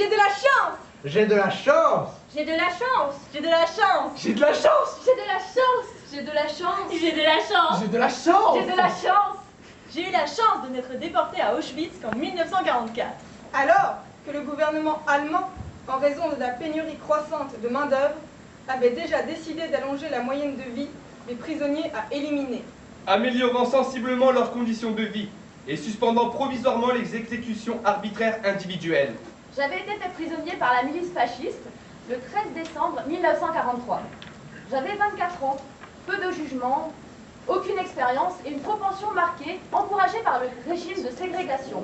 J'ai de la chance! J'ai de la chance! J'ai de la chance! J'ai de la chance! J'ai de la chance! J'ai de la chance! J'ai de la chance! J'ai de la chance! J'ai de la chance! J'ai de la chance! J'ai eu la chance de n'être déporté à Auschwitz qu'en 1944. Alors que le gouvernement allemand, en raison de la pénurie croissante de main-d'œuvre, avait déjà décidé d'allonger la moyenne de vie des prisonniers à éliminer. Améliorant sensiblement leurs conditions de vie et suspendant provisoirement les exécutions arbitraires individuelles. J'avais été fait prisonnier par la milice fasciste le 13 décembre 1943. J'avais 24 ans, peu de jugement, aucune expérience et une propension marquée, encouragée par le régime de ségrégation,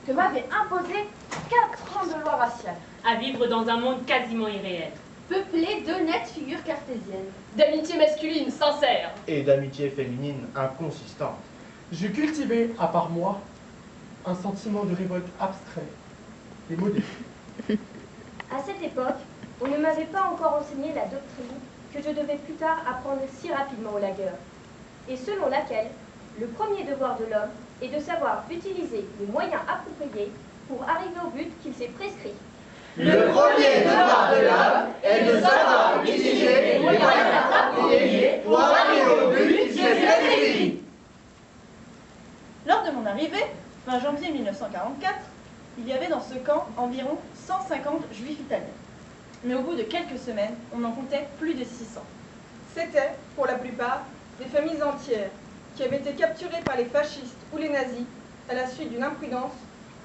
que m'avait imposé 4 ans de loi raciale. À vivre dans un monde quasiment irréel. Peuplé d'honnêtes figures cartésiennes. D'amitié masculine sincère. Et d'amitié féminine inconsistante. Je cultivais, à part moi, un sentiment de révolte abstrait et modéré. À cette époque, on ne m'avait pas encore enseigné la doctrine que je devais plus tard apprendre si rapidement au lagueur, et selon laquelle le premier devoir de l'homme est de savoir utiliser les moyens appropriés pour arriver au but qu'il s'est prescrit. Le premier devoir de l'homme est de savoir utiliser les moyens appropriés pour arriver au but qu'il s'est prescrit. Lors de mon arrivée, fin janvier 1944, il y avait dans ce camp environ 150 juifs italiens. Mais au bout de quelques semaines, on en comptait plus de 600. C'était, pour la plupart, des familles entières qui avaient été capturées par les fascistes ou les nazis à la suite d'une imprudence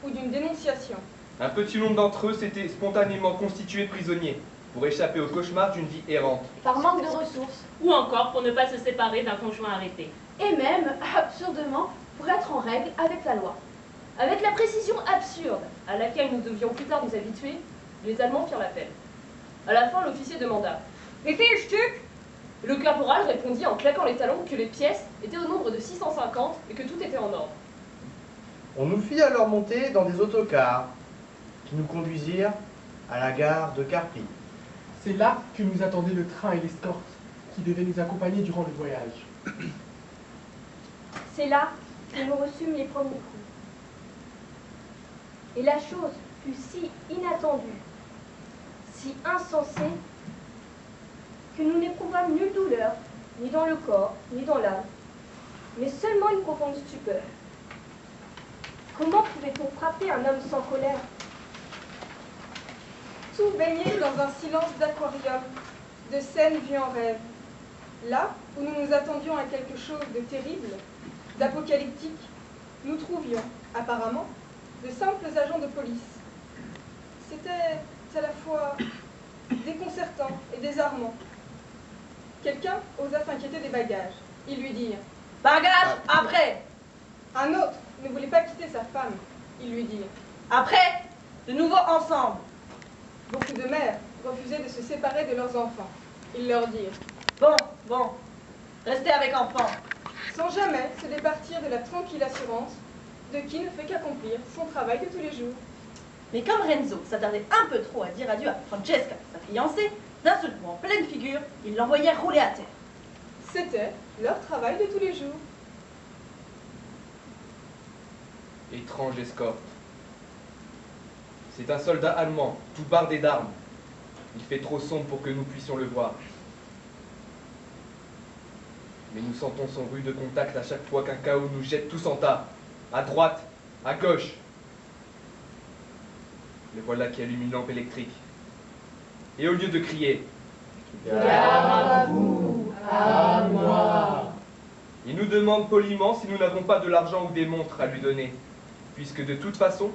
ou d'une dénonciation. Un petit nombre d'entre eux s'étaient spontanément constitués prisonniers pour échapper au cauchemar d'une vie errante. Par manque de ressources. Ou encore pour ne pas se séparer d'un conjoint arrêté. Et même, absurdement, pour être en règle avec la loi. Avec la précision absurde à laquelle nous devions plus tard nous habituer, les Allemands firent l'appel. À la fin, l'officier demanda « Wie viel Stück ?» Le caporal répondit en claquant les talons que les pièces étaient au nombre de 650 et que tout était en ordre. On nous fit alors monter dans des autocars qui nous conduisirent à la gare de Carpi. C'est là que nous attendait le train et l'escorte qui devaient nous accompagner durant le voyage. C'est là que nous reçûmes les premiers coups. Et la chose fut si inattendue, si insensée, que nous n'éprouvâmes nulle douleur, ni dans le corps, ni dans l'âme, mais seulement une profonde stupeur. Comment pouvait-on frapper un homme sans colère? Tout baignait dans un silence d'aquarium, de scènes vues en rêve. Là où nous nous attendions à quelque chose de terrible, d'apocalyptique, nous trouvions, apparemment, de simples agents de police. C'était à la fois déconcertant et désarmant. Quelqu'un osa s'inquiéter des bagages. Ils lui dirent « Bagages, après !» Un autre ne voulait pas quitter sa femme. Ils lui dirent « Après, de nouveau ensemble !» Beaucoup de mères refusaient de se séparer de leurs enfants. Ils leur dirent « Bon, restez avec enfants !» sans jamais se départir de la tranquille assurance de qui ne fait qu'accomplir son travail de tous les jours. Mais comme Renzo s'attardait un peu trop à dire adieu à Francesca, sa fiancée, d'un seul coup en pleine figure, il l'envoyait rouler à terre. C'était leur travail de tous les jours. Étrange escorte. C'est un soldat allemand, tout bardé d'armes. Il fait trop sombre pour que nous puissions le voir. Mais nous sentons son rude contact à chaque fois qu'un chaos nous jette tous en tas, à droite, à gauche. Le voilà qui allume une lampe électrique. Et au lieu de crier « Gare à vous, à moi !» il nous demande poliment si nous n'avons pas de l'argent ou des montres à lui donner, puisque de toute façon,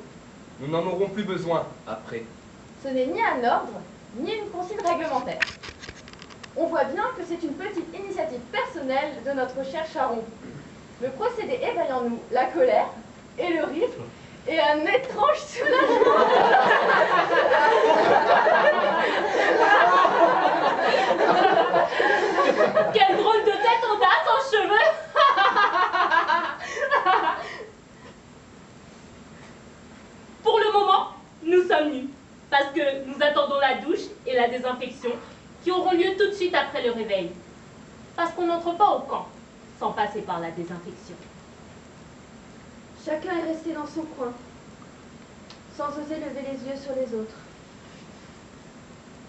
nous n'en aurons plus besoin après. Ce n'est ni un ordre, ni une consigne réglementaire. On voit bien que c'est une petite initiative personnelle de notre cher Charon. Le procédé éveille en nous la colère et le rire et un étrange soulagement. Quelle drôle de tête on a sans cheveux. Pour le moment, nous sommes nus, parce que nous attendons la douche et la désinfection qui auront lieu tout de suite après le réveil. Parce qu'on n'entre pas au camp sans passer par la désinfection. Chacun est resté dans son coin, sans oser lever les yeux sur les autres.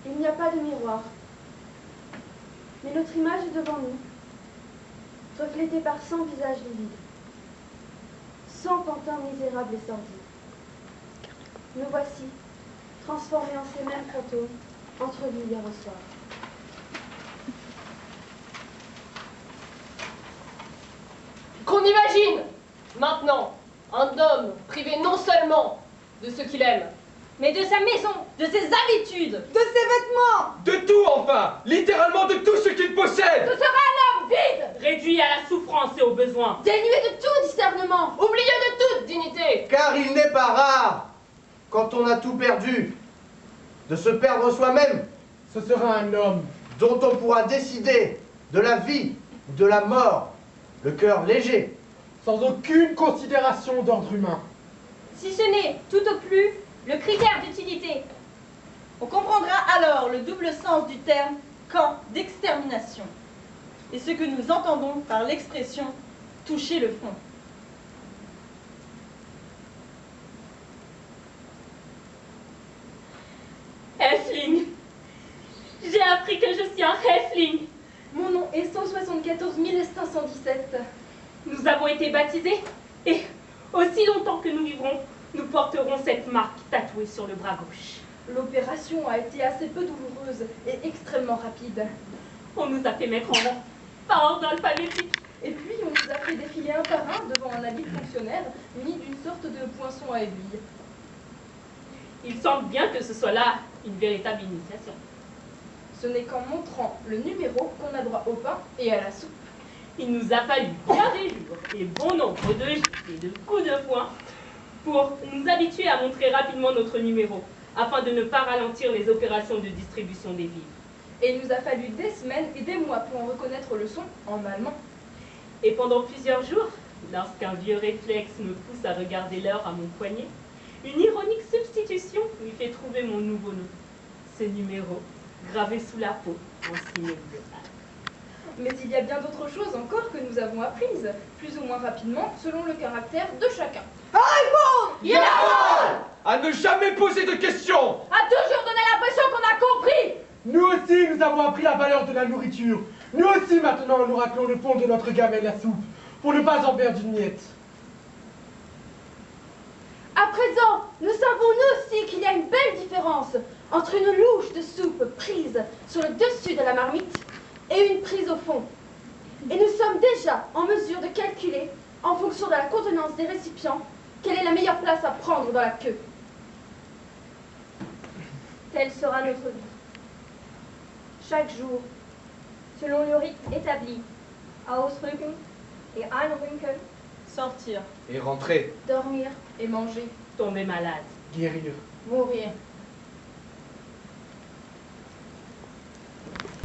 Il n'y a pas de miroir, mais notre image est devant nous, reflétée par 100 visages livides, 100 pantins misérables et sordides. Nous voici, transformés en ces mêmes fantômes, entrevus hier au soir. Qu'on imagine, maintenant, un homme privé non seulement de ce qu'il aime, Mais de sa maison, de ses habitudes, De ses vêtements! De tout, enfin! Littéralement de tout ce qu'il possède! ce sera un homme vide, Réduit à la souffrance et aux besoins. Dénué de tout discernement, oublié de toute dignité. Car il n'est pas rare, quand on a tout perdu, de se perdre soi-même, Ce sera un homme. dont on pourra décider de la vie ou de la mort, le cœur léger. Sans aucune considération d'ordre humain. si ce n'est, tout au plus, le critère d'utilité. On comprendra alors le double sens du terme camp d'extermination et ce que nous entendons par l'expression toucher le fond. Helfling. J'ai appris que je suis un Helfling. Mon nom est 174 517. Nous avons été baptisés et aussi longtemps que nous vivrons, nous porterons cette marque tatouée sur le bras gauche. L'opération a été assez peu douloureuse et extrêmement rapide. On nous a fait mettre en rang par ordre alphabétique. Et puis on nous a fait défiler un par un devant un habit de fonctionnaire muni d'une sorte de poinçon à aiguille. Il semble bien que ce soit là une véritable initiation. Ce n'est qu'en montrant le numéro qu'on a droit au pain et à la soupe. Il nous a fallu bien des jours et bon nombre de gifles et de coups de poing pour nous habituer à montrer rapidement notre numéro, afin de ne pas ralentir les opérations de distribution des vivres. Et il nous a fallu des semaines et des mois pour en reconnaître le son en allemand. Et pendant plusieurs jours, lorsqu'un vieux réflexe me pousse à regarder l'heure à mon poignet, une ironique substitution lui fait trouver mon nouveau nom. Ce numéro, gravé sous la peau, en signe de hache. Mais il y a bien d'autres choses encore que nous avons apprises, plus ou moins rapidement, selon le caractère de chacun. À ne jamais poser de questions! A toujours donné l'impression qu'on a compris. Nous aussi, nous avons appris la valeur de la nourriture. Nous aussi, maintenant, nous raclons le fond de notre gamelle à soupe, pour ne pas en perdre une miette. à présent, nous savons nous aussi qu'il y a une belle différence entre une louche de soupe prise sur le dessus de la marmite et une prise au fond. Et nous sommes déjà en mesure de calculer, en fonction de la contenance des récipients, quelle est la meilleure place à prendre dans la queue. Telle sera notre vie. Chaque jour, selon le rythme établi, Ausrücken et Einrücken, Sortir. Et rentrer. Dormir et manger. Tomber malade. Guérir. Mourir.